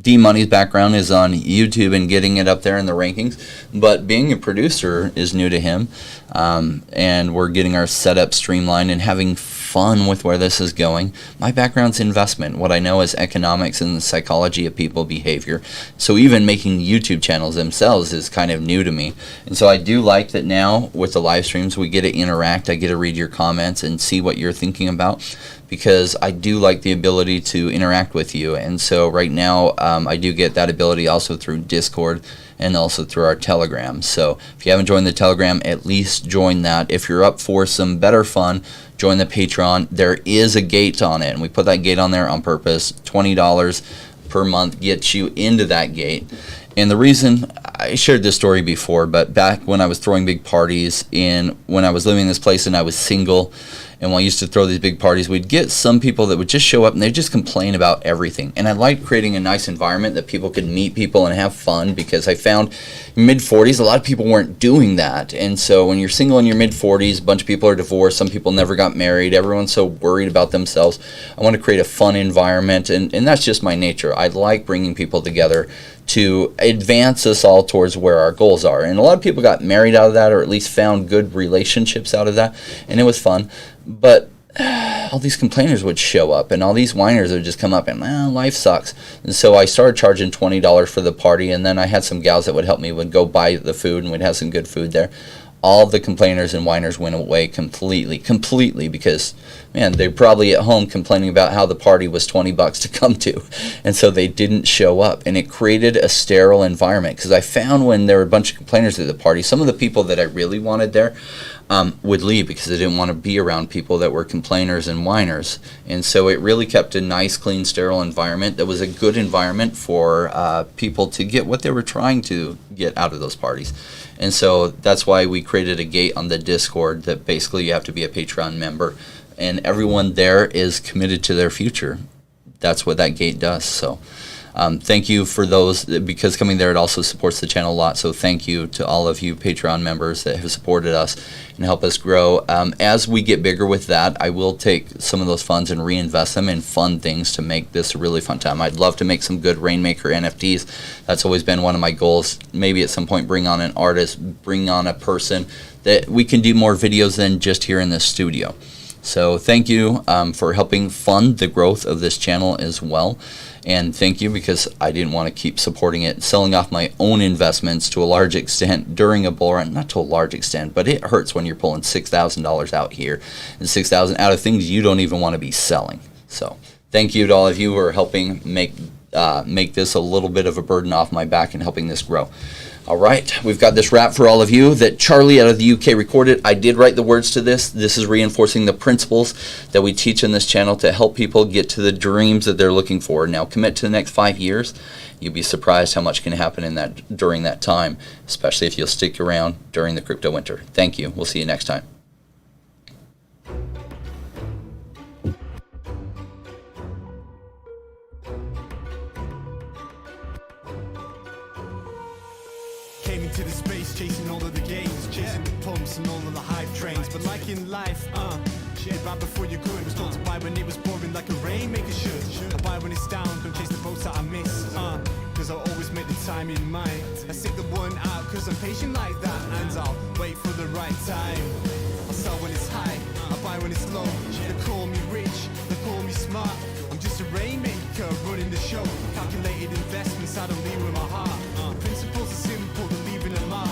D Money's background is on YouTube and getting it up there in the rankings, but being a producer is new to him, and we're getting our setup streamlined and having fun with where this is going. My background's investment. What I know is economics and the psychology of people behavior. So even making YouTube channels themselves is kind of new to me. And so I do like that now with the live streams we get to interact. I get to read your comments and see what you're thinking about, because I do like the ability to interact with you. And so right now I do get that ability also through Discord and also through our Telegram. So if you haven't joined the Telegram, at least join that. If you're up for some better fun, join the Patreon. There is a gate on it, and we put that gate on there on purpose. $20 per month gets you into that gate. And the reason, I shared this story before, but back when I was throwing big parties when I was living in this place and I was single, and when I used to throw these big parties, we'd get some people that would just show up and they'd just complain about everything. And I liked creating a nice environment that people could meet people and have fun, because I found mid-40s, a lot of people weren't doing that. And so when you're single in your mid-40s, a bunch of people are divorced, some people never got married, everyone's so worried about themselves. I want to create a fun environment, and that's just my nature. I like bringing people together to advance us all towards where our goals are. And a lot of people got married out of that, or at least found good relationships out of that, and it was fun. But all these complainers would show up, and all these whiners would just come up and, life sucks. And so I started charging $20 for the party, and then I had some gals that would help me, would go buy the food, and we'd have some good food there. All the complainers and whiners went away completely, because, man, they're probably at home complaining about how the party was $20 to come to, and so they didn't show up, and it created a sterile environment. Because I found when there were a bunch of complainers at the party, some of the people that I really wanted there would leave because they didn't want to be around people that were complainers and whiners. And so it really kept a nice, clean, sterile environment that was a good environment for people to get what they were trying to get out of those parties. And so that's why we created a gate on the Discord that basically you have to be a Patreon member, and everyone there is committed to their future. That's what that gate does. So thank you for those, because coming there, it also supports the channel a lot. So thank you to all of you Patreon members that have supported us and help us grow. As we get bigger with that, I will take some of those funds and reinvest them in fun things to make this a really fun time. I'd love to make some good Rainmaker NFTs. That's always been one of my goals. Maybe at some point bring on an artist, bring on a person that we can do more videos than just here in this studio. So thank you for helping fund the growth of this channel as well. And thank you, because I didn't want to keep supporting it, selling off my own investments to a large extent during a bull run. Not to a large extent, but it hurts when you're pulling $6,000 out here and $6,000 out of things you don't even want to be selling. So thank you to all of you who are helping make this a little bit of a burden off my back and helping this grow. All right, we've got this rap for all of you that Charlie out of the UK recorded. I did write the words to this. This is reinforcing the principles that we teach in this channel to help people get to the dreams that they're looking for. Now, commit to the next 5 years. You'd be surprised how much can happen in that during that time, especially if you'll stick around during the crypto winter. Thank you. We'll see you next time. Came into the space chasing all of the gains, chasing the pumps and all of the hype trains. But like in life, shit, right before you could was told to buy when it was pouring like a rainmaker should. I buy when it's down, don't chase the boats that I miss. Cause I always make the time in mind. I sit the one out cause I'm patient like that, and I'll wait for the right time. I sell when it's high, I buy when it's low. They call me rich, they call me smart. I'm just a rainmaker running the show. Calculated investments, I don't lead with my heart. Principles are simple, they're leaving a mark.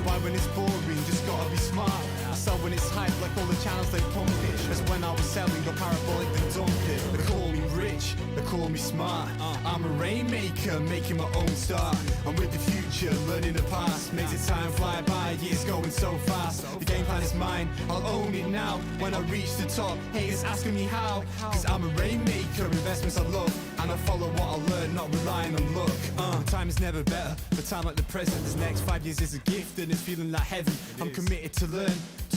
Buy when it's boring, just gotta be smart. I sell when it's hype, like all the channels they pump it. That's when I was selling, got parabolic, they dump it. They call me rich, they call me smart. I'm a rainmaker, making my own start. I'm with the future, learning the past. Makes it time fly by, years going so fast. The game plan is mine, I'll own it now. When I reach the top, haters asking me how. Cause I'm a rainmaker, investments I love. And I follow what I learn, not relying on luck. The time is never better, the time like the present. This next 5 years is a gift and it's feeling like heaven. I'm committed to learn,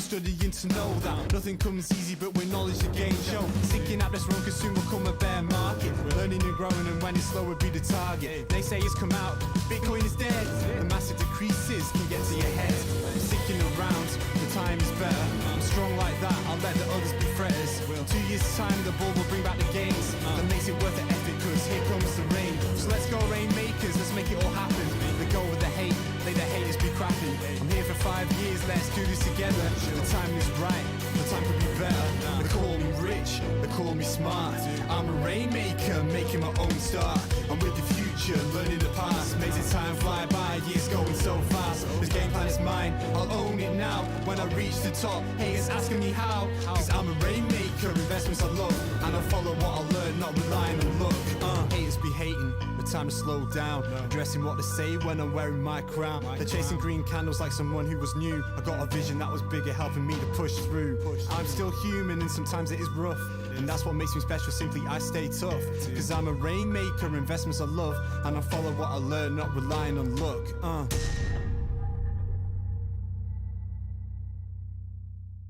to studying to know that nothing comes easy, but with knowledge the gain show. Sinking at this road, cause soon will come a bear market. We're learning and growing, and when it's slow, will be the target. They say it's come out, Bitcoin is dead. The massive decreases can get to your head. I'm sticking around, the time is better. I'm strong like that, I'll let the others be fretters. 2 years time, the bull will bring back the gains. That makes it worth the effort, cause here comes the rain. So let's go rainmakers, let's make it all happen. Let go with the hate, let the haters be crappy. I'm here for 5 years, let's do this together. The time is right, the time could be better. They call me rich, they call me smart. I'm a rainmaker, making my own start. I'm with the future, learning the past. Makes the time fly by, years going so fast. This game plan is mine, I'll own it now. When I reach the top, haters asking me how. Cause I'm a rainmaker, investments I love. And I follow what I learn, not relying on luck. Haters be hating, the time to slow down. Addressing what they say when I'm wearing my crown. They're chasing green candles like someone who was new. I got a vision that was bigger, helping me to push through. I'm still human and sometimes it is rough, and that's what makes me special, simply I stay tough. Cause I'm a rainmaker, investments I love. And I follow what I learn, not relying on luck.